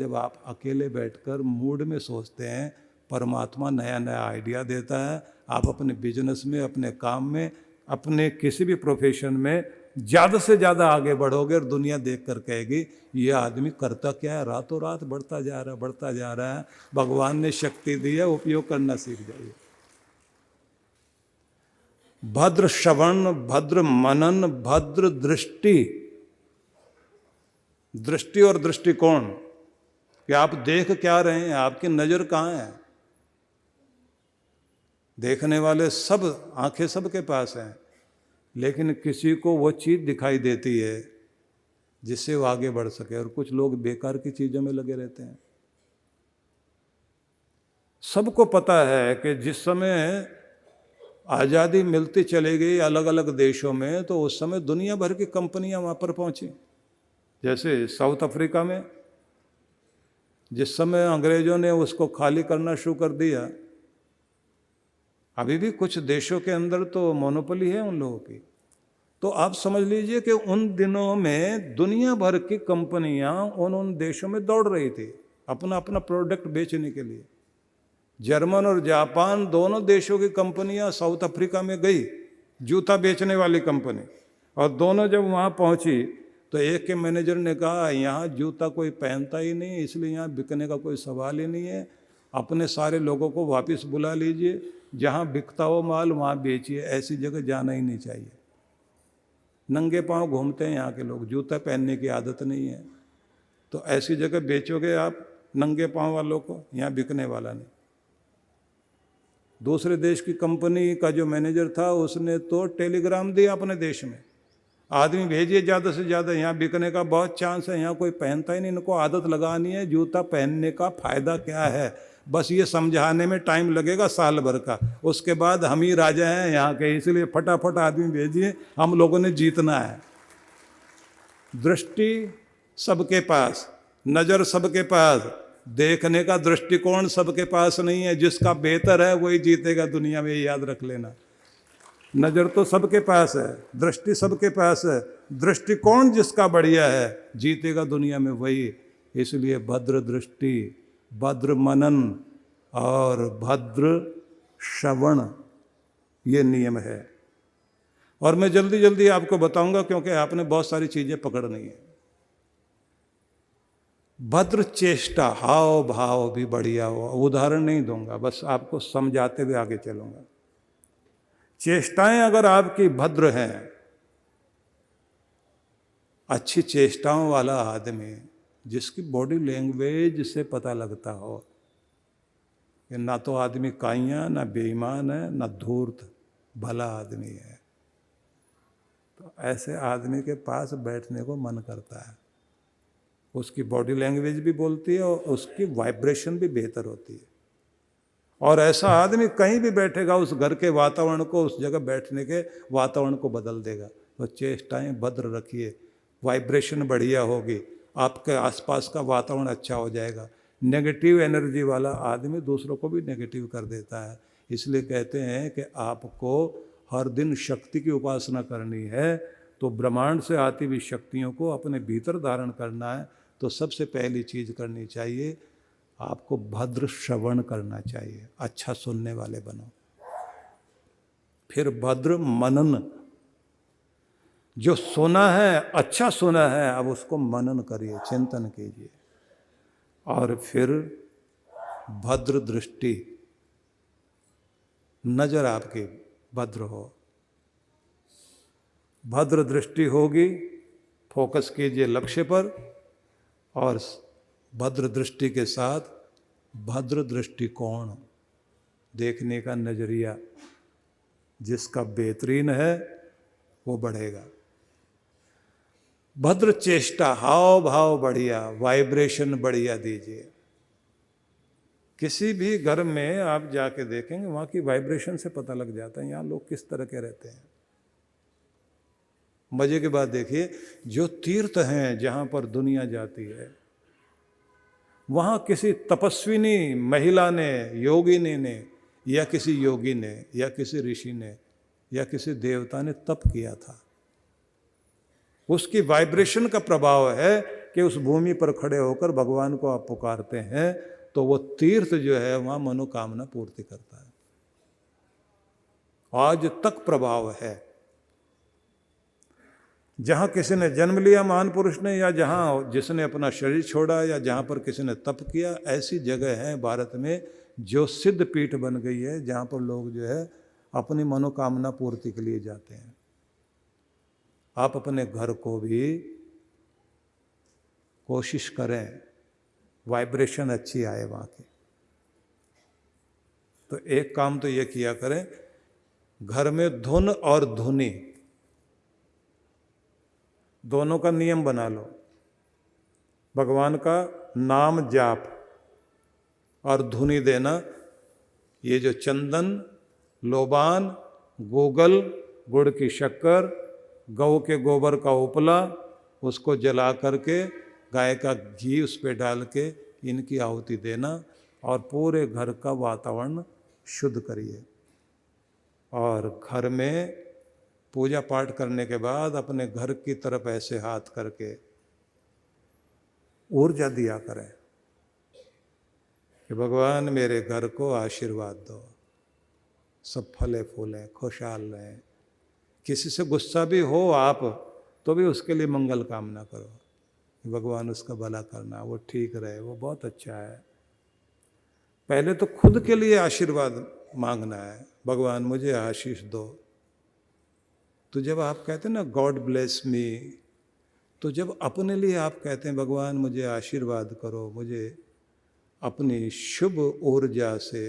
जब आप अकेले बैठकर मूड में सोचते हैं, परमात्मा नया नया आइडिया देता है। आप अपने बिजनेस में, अपने काम में, अपने किसी भी प्रोफेशन में ज़्यादा से ज़्यादा आगे बढ़ोगे और दुनिया देख कर कहेगी ये आदमी करता क्या है, रातों रात बढ़ता जा रहा है, बढ़ता जा रहा है। भगवान ने शक्ति दी है, उपयोग करना सीख जाइए। भद्र श्रवण, भद्र मनन, भद्र दृष्टि। दृष्टि और दृष्टिकोण कि आप देख क्या रहे हैं, आपकी नजर कहाँ है। देखने वाले सब, आंखें सबके पास हैं, लेकिन किसी को वो चीज़ दिखाई देती है जिससे वो आगे बढ़ सके, और कुछ लोग बेकार की चीज़ों में लगे रहते हैं। सबको पता है कि जिस समय आज़ादी मिलती चली गई अलग अलग देशों में, तो उस समय दुनिया भर की कंपनियां वहाँ पर पहुंची। जैसे साउथ अफ्रीका में जिस समय अंग्रेज़ों ने उसको खाली करना शुरू कर दिया, अभी भी कुछ देशों के अंदर तो मोनोपोली है उन लोगों की। तो आप समझ लीजिए कि उन दिनों में दुनिया भर की कंपनियां उन देशों में दौड़ रही थी अपना अपना प्रोडक्ट बेचने के लिए। जर्मन और जापान दोनों देशों की कंपनियां साउथ अफ्रीका में गई, जूता बेचने वाली कंपनी, और दोनों जब वहाँ पहुँची तो एक के मैनेजर ने कहा यहाँ जूता कोई पहनता ही नहीं, इसलिए यहाँ बिकने का कोई सवाल ही नहीं है। अपने सारे लोगों को वापस बुला लीजिए, जहाँ बिकता हो माल वहाँ बेचिए, ऐसी जगह जाना ही नहीं चाहिए। नंगे पांव घूमते हैं यहाँ के लोग, जूता पहनने की आदत नहीं है, तो ऐसी जगह बेचोगे आप नंगे पांव वालों को, यहाँ बिकने वाला नहीं। दूसरे देश की कंपनी का जो मैनेजर था उसने तो टेलीग्राम दिया अपने देश में, आदमी भेजिए ज़्यादा से ज़्यादा, यहाँ बिकने का बहुत चांस है, यहाँ कोई पहनता ही नहीं, इनको आदत लगानी है जूता पहनने का फ़ायदा क्या है, बस ये समझाने में टाइम लगेगा साल भर का, उसके बाद हम ही राजा हैं यहाँ के, इसलिए फटाफट आदमी भेजिए, हम लोगों ने जीतना है। दृष्टि सबके पास, नज़र सबके पास, देखने का दृष्टिकोण सबके पास नहीं है। जिसका बेहतर है वही जीतेगा दुनिया में, याद रख लेना। नज़र तो सबके पास है, दृष्टि सबके पास है, दृष्टिकोण जिसका बढ़िया है जीतेगा दुनिया में वही। इसलिए भद्र दृष्टि, भद्र मनन और भद्र श्रवण, ये नियम है। और मैं जल्दी जल्दी आपको बताऊंगा क्योंकि आपने बहुत सारी चीज़ें पकड़नी है। भद्र चेष्टा, हाव भाव भी बढ़िया हो, उदाहरण नहीं दूंगा, बस आपको समझाते हुए आगे चलूंगा। चेष्टाएं अगर आपकी भद्र हैं, अच्छी चेष्टाओं वाला आदमी जिसकी बॉडी लैंग्वेज से पता लगता हो कि ना तो आदमी काइयाँ, ना बेईमान है, ना धूर्त, भला आदमी है, तो ऐसे आदमी के पास बैठने को मन करता है। उसकी बॉडी लैंग्वेज भी बोलती है और उसकी वाइब्रेशन भी बेहतर होती है, और ऐसा आदमी कहीं भी बैठेगा उस घर के वातावरण को, उस जगह बैठने के वातावरण को बदल देगा। तो चेष्टाएं भद्र रखिए, वाइब्रेशन बढ़िया होगी, आपके आसपास का वातावरण अच्छा हो जाएगा। नेगेटिव एनर्जी वाला आदमी दूसरों को भी नेगेटिव कर देता है। इसलिए कहते हैं कि आपको हर दिन शक्ति की उपासना करनी है, तो ब्रह्मांड से आती हुई शक्तियों को अपने भीतर धारण करना है। तो सबसे पहली चीज़ करनी चाहिए, आपको भद्र श्रवण करना चाहिए, अच्छा सुनने वाले बनो। फिर भद्र मनन, जो सुना है, अच्छा सुना है, अब उसको मनन करिए, चिंतन कीजिए। और फिर भद्र दृष्टि, नजर आपकी भद्र हो, भद्र दृष्टि होगी, फोकस कीजिए लक्ष्य पर, और भद्र दृष्टि के साथ भद्र दृष्टिकोण, देखने का नजरिया जिसका बेहतरीन है वो बढ़ेगा। भद्र चेष्टा, हाव भाव बढ़िया, वाइब्रेशन बढ़िया दीजिए। किसी भी घर में आप जाके देखेंगे वहाँ की वाइब्रेशन से पता लग जाता है यहाँ लोग किस तरह के रहते हैं। मजे की बात देखिए, जो तीर्थ हैं जहाँ पर दुनिया जाती है, वहाँ किसी तपस्विनी महिला ने, योगिनी ने, या किसी योगी ने, या किसी ऋषि ने, या किसी देवता ने तप किया था। उसकी वाइब्रेशन का प्रभाव है कि उस भूमि पर खड़े होकर भगवान को आप पुकारते हैं तो वो तीर्थ जो है वहाँ मनोकामना पूर्ति करता है। आज तक प्रभाव है। जहाँ किसी ने जन्म लिया महान पुरुष ने, या जहाँ जिसने अपना शरीर छोड़ा, या जहाँ पर किसी ने तप किया, ऐसी जगह है भारत में जो सिद्ध पीठ बन गई है, जहाँ पर लोग जो है अपनी मनोकामना पूर्ति के लिए जाते हैं। आप अपने घर को भी कोशिश करें वाइब्रेशन अच्छी आए वहाँ की। तो एक काम तो ये किया करें, घर में धुन और धुनी दोनों का नियम बना लो। भगवान का नाम जाप और धुनी देना। ये जो चंदन, लोबान, गूगल, गुड़ की शक्कर, गौ के गोबर का उपला, उसको जला करके गाय का घी उस पर डाल के इनकी आहुति देना और पूरे घर का वातावरण शुद्ध करिए। और घर में पूजा पाठ करने के बाद अपने घर की तरफ ऐसे हाथ करके ऊर्जा दिया करें कि भगवान मेरे घर को आशीर्वाद दो, सब फले फूलें, खुशहाल रहें। किसी से गुस्सा भी हो आप तो भी उसके लिए मंगल कामना करो कि भगवान उसका भला करना, वो ठीक रहे, वो बहुत अच्छा है। पहले तो खुद के लिए आशीर्वाद मांगना है, भगवान मुझे आशीष दो। तो जब आप कहते हैं ना गॉड ब्लेस मी, तो जब अपने लिए आप कहते हैं भगवान मुझे आशीर्वाद करो, मुझे अपनी शुभ ऊर्जा से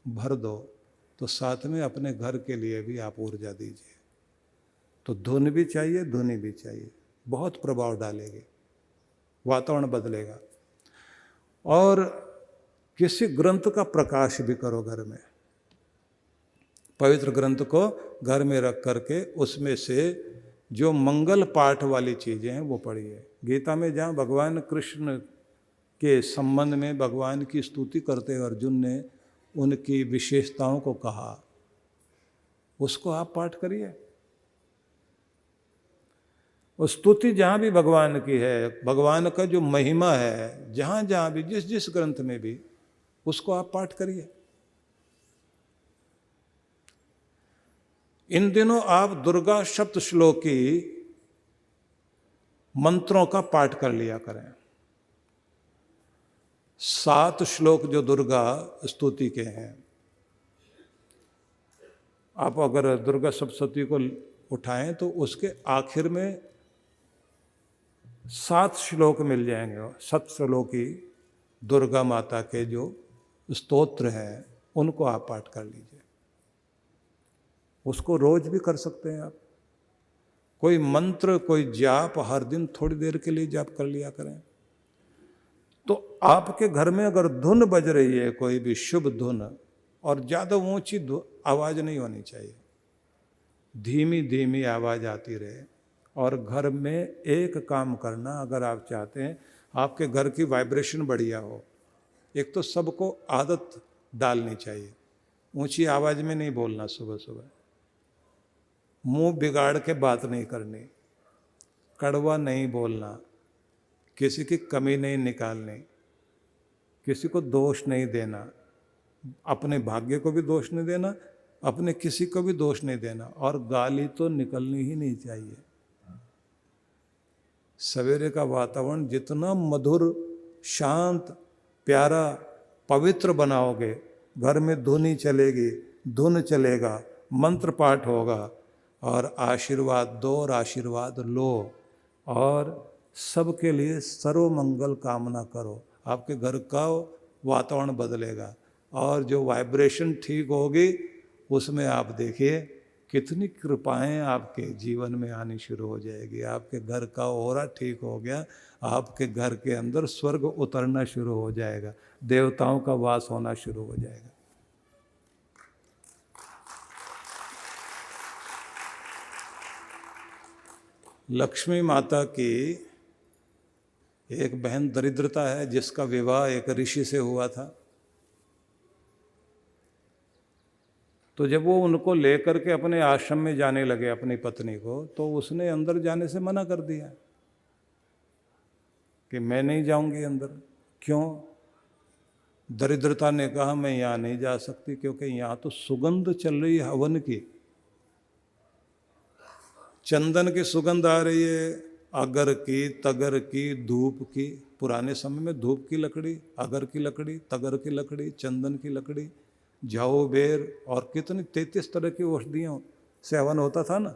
भर दो, तो साथ में अपने घर के लिए भी आप ऊर्जा दीजिए। तो धुन भी चाहिए, धुनी भी चाहिए, बहुत प्रभाव डालेगी, वातावरण बदलेगा। और किसी ग्रंथ का प्रकाश भी करो घर में, पवित्र ग्रंथ को घर में रख करके उसमें से जो मंगल पाठ वाली चीज़ें हैं वो पढ़िए। गीता में जहाँ भगवान कृष्ण के संबंध में भगवान की स्तुति करते हुए अर्जुन ने उनकी विशेषताओं को कहा, उसको आप पाठ करिए। उस स्तुति जहाँ भी भगवान की है, भगवान का जो महिमा है, जहाँ जहाँ भी जिस जिस ग्रंथ में भी, उसको आप पाठ करिए। इन दिनों आप दुर्गा सप्तश्लोकी मंत्रों का पाठ कर लिया करें। 7 श्लोक जो दुर्गा स्तुति के हैं, आप अगर दुर्गा सप्तशती को उठाएं तो उसके आखिर में 7 श्लोक मिल जाएंगे। सप्तश्लोकी दुर्गा माता के जो स्तोत्र हैं उनको आप पाठ कर लीजिए। उसको रोज भी कर सकते हैं आप। कोई मंत्र, कोई जाप हर दिन थोड़ी देर के लिए जाप कर लिया करें। तो आपके घर में अगर धुन बज रही है, कोई भी शुभ धुन, और ज़्यादा ऊंची आवाज़ नहीं होनी चाहिए, धीमी धीमी आवाज़ आती रहे। और घर में एक काम करना, अगर आप चाहते हैं आपके घर की वाइब्रेशन बढ़िया हो, एक तो सबको आदत डालनी चाहिए, ऊंची आवाज़ में नहीं बोलना, सुबह सुबह मुंह बिगाड़ के बात नहीं करनी, कड़वा नहीं बोलना, किसी की कमी नहीं निकालनी, किसी को दोष नहीं देना, अपने भाग्य को भी दोष नहीं देना, अपने किसी को भी दोष नहीं देना, और गाली तो निकलनी ही नहीं चाहिए। सवेरे का वातावरण जितना मधुर, शांत, प्यारा, पवित्र बनाओगे, घर में धुनी चलेगी, धुन चलेगा, मंत्र पाठ होगा, और आशीर्वाद दो और आशीर्वाद लो, और सबके लिए सर्वमंगल कामना करो। आपके घर का वातावरण बदलेगा, और जो वाइब्रेशन ठीक होगी उसमें आप देखिए कितनी कृपाएं आपके जीवन में आनी शुरू हो जाएगी। आपके घर का ऑरा ठीक हो गया, आपके घर के अंदर स्वर्ग उतरना शुरू हो जाएगा, देवताओं का वास होना शुरू हो जाएगा। लक्ष्मी माता की एक बहन दरिद्रता है, जिसका विवाह एक ऋषि से हुआ था। तो जब वो उनको लेकर के अपने आश्रम में जाने लगे, अपनी पत्नी को, तो उसने अंदर जाने से मना कर दिया। कि मैं नहीं जाऊंगी अंदर। क्यों? दरिद्रता ने कहा मैं यहाँ नहीं जा सकती, क्योंकि यहाँ तो सुगंध चल रही है हवन की, चंदन की सुगंध आ रही है, अगर की, तगर की, धूप की। पुराने समय में धूप की लकड़ी, अगर की लकड़ी, तगर की लकड़ी, चंदन की लकड़ी, जाओ बेर और कितनी 33 तरह की औषधियों से हवन होता था ना।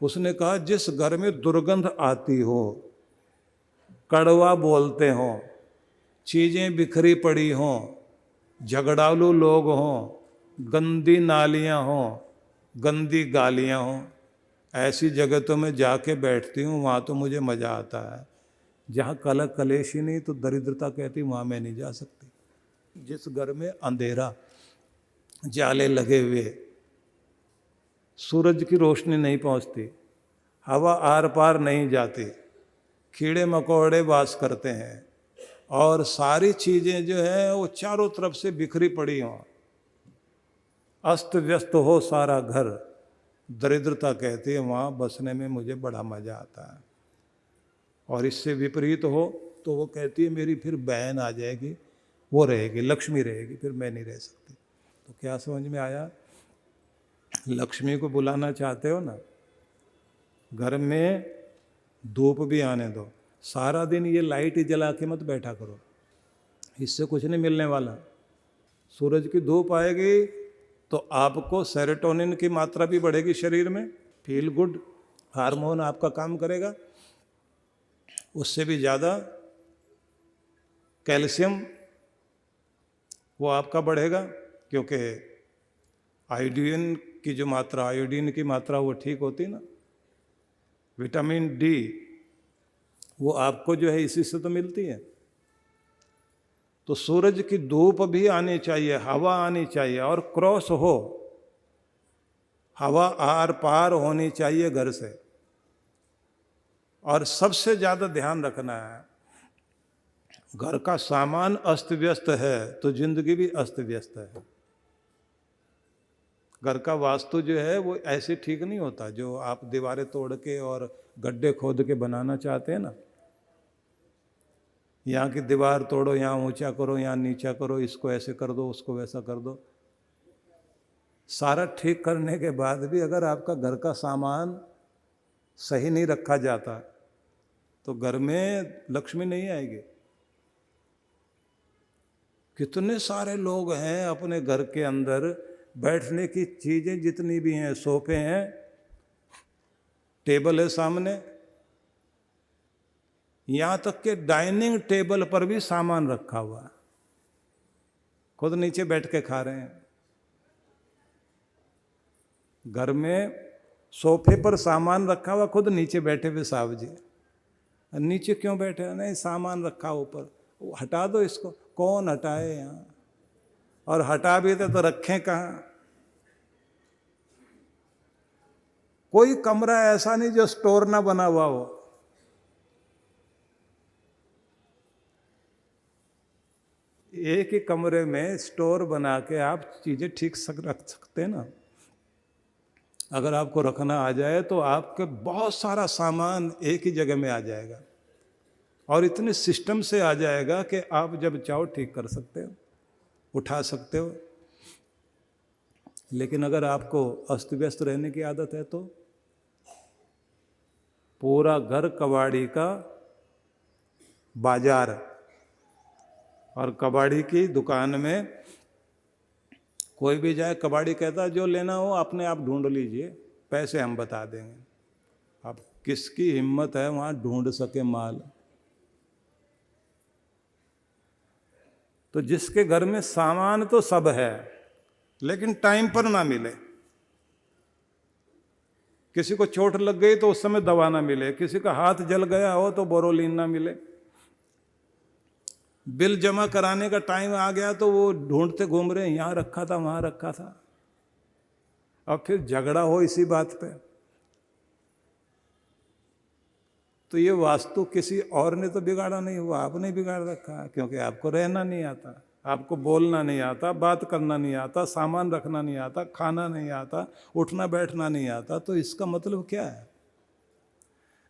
उसने कहा जिस घर में दुर्गंध आती हो, कड़वा बोलते हो, चीजें बिखरी पड़ी हों, झगड़ालू लोग हों, गंदी नालियां हों, गंदी गालियां हों, ऐसी जगह तो मैं जाके बैठती हूँ, वहाँ तो मुझे मज़ा आता है। जहाँ कलह कलेश ही नहीं, तो दरिद्रता कहती वहाँ मैं नहीं जा सकती। जिस घर में अंधेरा, जाले लगे हुए, सूरज की रोशनी नहीं पहुँचती, हवा आर पार नहीं जाती, कीड़े मकोड़े वास करते हैं और सारी चीज़ें जो है वो चारों तरफ से बिखरी पड़ी हों, अस्त व्यस्त हो सारा घर, दरिद्रता कहती है वहाँ बसने में मुझे बड़ा मज़ा आता है। और इससे विपरीत हो तो वो कहती है मेरी फिर बहन आ जाएगी, वो रहेगी, लक्ष्मी रहेगी, फिर मैं नहीं रह सकती। तो क्या समझ में आया? लक्ष्मी को बुलाना चाहते हो ना, घर में धूप भी आने दो, सारा दिन ये लाइट ही जला के मत बैठा करो, इससे कुछ नहीं मिलने वाला। सूरज की धूप आएगी तो आपको सेरोटोनिन की मात्रा भी बढ़ेगी शरीर में, फील गुड हार्मोन आपका काम करेगा, उससे भी ज़्यादा कैल्शियम वो आपका बढ़ेगा, क्योंकि आयोडीन की जो मात्रा, आयोडीन की मात्रा वो ठीक होती ना। विटामिन डी वो आपको जो है इसी से तो मिलती है। तो सूरज की धूप भी आनी चाहिए, हवा आनी चाहिए और क्रॉस हो, हवा आर पार होनी चाहिए घर से। और सबसे ज़्यादा ध्यान रखना है, घर का सामान अस्त व्यस्त है तो जिंदगी भी अस्त व्यस्त है। घर का वास्तु जो है वो ऐसे ठीक नहीं होता जो आप दीवारें तोड़ के और गड्ढे खोद के बनाना चाहते हैं ना। यहाँ की दीवार तोड़ो, यहाँ ऊंचा करो, यहाँ नीचा करो, इसको ऐसे कर दो, उसको वैसा कर दो। सारा ठीक करने के बाद भी अगर आपका घर का सामान सही नहीं रखा जाता तो घर में लक्ष्मी नहीं आएगी। कितने सारे लोग हैं अपने घर के अंदर, बैठने की चीज़ें जितनी भी हैं, सोफे हैं, टेबल है सामने, यहाँ तक के डाइनिंग टेबल पर भी सामान रखा हुआ है, खुद नीचे बैठ के खा रहे हैं। घर में सोफे पर सामान रखा हुआ, खुद नीचे बैठे हुए साहब जी। नीचे क्यों बैठे? नहीं, सामान रखा ऊपर, हटा दो इसको। कौन हटाए यहाँ? और हटा भी तो रखें कहाँ? कोई कमरा ऐसा नहीं जो स्टोर ना बना हुआ हो। एक ही कमरे में स्टोर बना के आप चीजें ठीक रख सकते हैं ना। अगर आपको रखना आ जाए तो आपके बहुत सारा सामान एक ही जगह में आ जाएगा और इतने सिस्टम से आ जाएगा कि आप जब चाहो ठीक कर सकते हो, उठा सकते हो। लेकिन अगर आपको अस्त व्यस्त रहने की आदत है तो पूरा घर कबाड़ी का बाजार, और कबाड़ी की दुकान में कोई भी जाए, कबाड़ी कहता जो लेना हो अपने आप ढूंढ लीजिए, पैसे हम बता देंगे। अब किसकी हिम्मत है वहाँ ढूंढ सके माल? तो जिसके घर में सामान तो सब है लेकिन टाइम पर ना मिले, किसी को चोट लग गई तो उस समय दवा ना मिले, किसी का हाथ जल गया हो तो बोरोलीन ना मिले, बिल जमा कराने का टाइम आ गया तो वो ढूंढते घूम रहे हैं, यहाँ रखा था वहाँ रखा था। अब फिर झगड़ा हो इसी बात पे, तो ये वास्तु किसी और ने तो बिगाड़ा नहीं हुआ, आपने बिगाड़ रखा है, क्योंकि आपको रहना नहीं आता, आपको बोलना नहीं आता, बात करना नहीं आता, सामान रखना नहीं आता, खाना नहीं आता, उठना बैठना नहीं आता। तो इसका मतलब क्या है?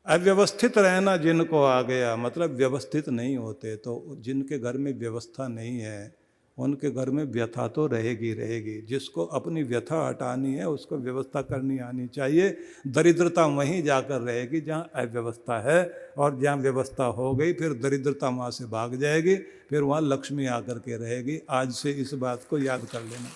अव्यवस्थित रहना जिनको आ गया, मतलब व्यवस्थित नहीं होते, तो जिनके घर में व्यवस्था नहीं है उनके घर में व्यथा तो रहेगी रहेगी। जिसको अपनी व्यथा हटानी है उसको व्यवस्था करनी आनी चाहिए। दरिद्रता वहीं जाकर रहेगी जहाँ अव्यवस्था है, और जहाँ व्यवस्था हो गई फिर दरिद्रता वहाँ से भाग जाएगी, फिर वहाँ लक्ष्मी आकर के रहेगी। आज से इस बात को याद कर लेना।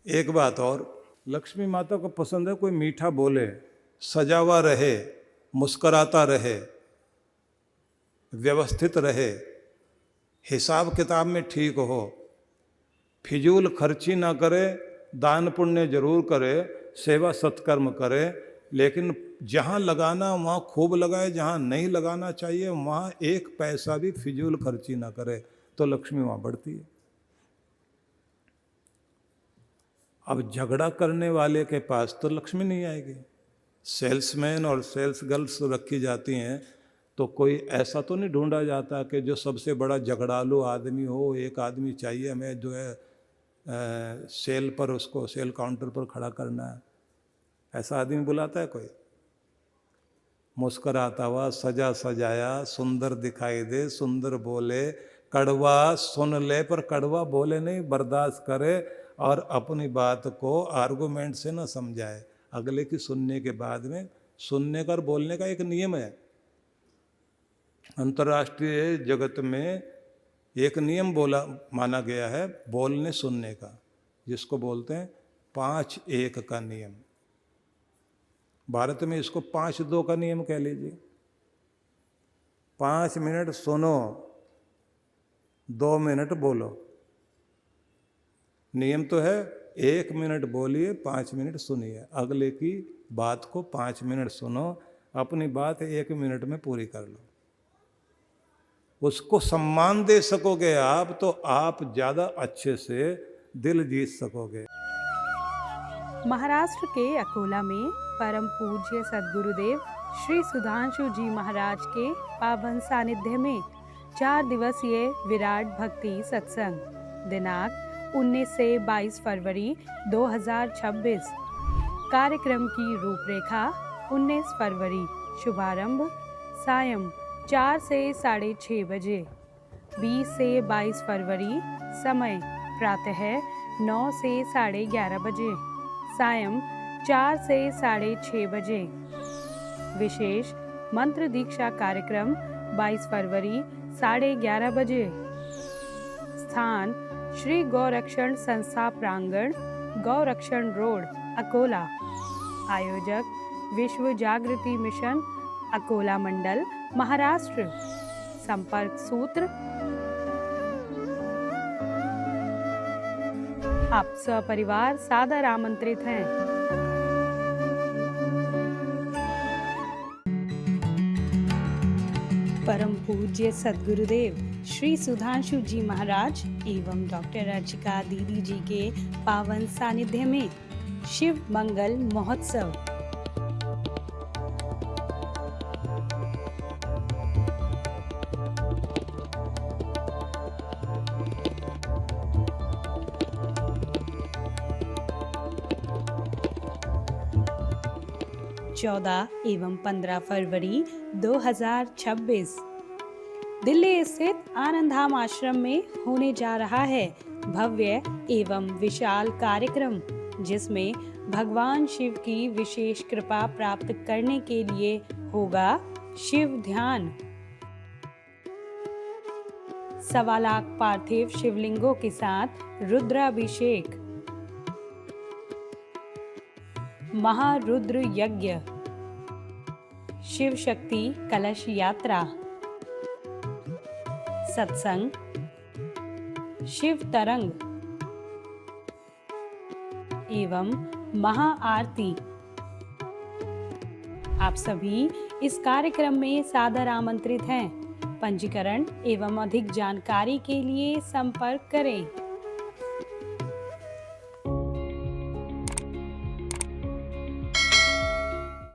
एक बात और, लक्ष्मी माता को पसंद है कोई मीठा बोले, सजा हुआ रहे, मुस्कराता रहे, व्यवस्थित रहे, हिसाब किताब में ठीक हो, फिजूल खर्ची ना करे, दान पुण्य जरूर करे, सेवा सत्कर्म करे, लेकिन जहाँ लगाना वहाँ खूब लगाए, जहाँ नहीं लगाना चाहिए वहाँ एक पैसा भी फिजूल खर्ची ना करे, तो लक्ष्मी वहाँ बढ़ती है। अब झगड़ा करने वाले के पास तो लक्ष्मी नहीं आएगी। सेल्समैन और सेल्स गर्ल्स रखी जाती हैं, तो कोई ऐसा तो नहीं ढूंढा जाता कि जो सबसे बड़ा झगड़ालू आदमी हो, एक आदमी चाहिए हमें जो है सेल पर, उसको सेल काउंटर पर खड़ा करना है, ऐसा आदमी बुलाता है कोई? मुस्कराता हुआ, सजा सजाया, सुंदर दिखाई दे, सुंदर बोले, कड़वा सुन ले पर कड़वा बोले नहीं, बर्दाश्त करे, और अपनी बात को आर्गूमेंट से न समझाए, अगले की सुनने के बाद में। सुनने का और बोलने का एक नियम है। अंतर्राष्ट्रीय जगत में एक नियम माना गया है बोलने सुनने का, जिसको बोलते हैं 5-1 का नियम। भारत में इसको 5-2 का नियम कह लीजिए। 5 मिनट सुनो, 2 मिनट बोलो। नियम तो है 1 मिनट बोलिए, 5 मिनट सुनिए। अगले की बात को 5 मिनट सुनो, अपनी बात 1 मिनट में पूरी कर लो। उसको सम्मान दे सकोगे आप, तो आप ज़्यादा अच्छे से दिल जीत सकोगे। महाराष्ट्र के अकोला में परम पूज्य सद्गुरुदेव श्री सुधांशु जी महाराज के पावन सानिध्य में 4 दिवसीय विराट भक्ति सत्संग दिनांक 19 से 22 फरवरी 2026। कार्यक्रम की रूपरेखा 19 फरवरी, शुभारंभ सायं 4 से 6:30 बजे। 20 से 22 फरवरी, समय प्रातः 9 से 11:30 बजे, सायं 4 से 6:30 बजे। विशेष मंत्र दीक्षा कार्यक्रम 22 फरवरी 11:30 बजे। स्थान श्री गौरक्षण संस्था प्रांगण, गौरक्षण रोड, अकोला। आयोजक विश्व जागृति मिशन, अकोला मंडल, महाराष्ट्र। संपर्क सूत्र आप सपरिवार सादर आमंत्रित हैं। परम पूज्य सद्गुरुदेव श्री सुधांशु जी महाराज एवं डॉक्टर अर्चिका दीदी जी के पावन सानिध्य में शिव मंगल महोत्सव। चौदह एवं 15 फरवरी 2026 दिल्ली स्थित आनंदधाम आश्रम में होने जा रहा है भव्य एवं विशाल कार्यक्रम, जिसमें भगवान शिव की विशेष कृपा प्राप्त करने के लिए होगा शिव ध्यान। 1.25 लाख पार्थिव शिवलिंगों के साथ रुद्राभिषेक, महारुद्र यज्ञ, शिव शक्ति कलश यात्रा, सत्संग, शिव तरंग एवं महाआरती। आप सभी इस कार्यक्रम में सादर आमंत्रित हैं। पंजीकरण एवं अधिक जानकारी के लिए संपर्क करें।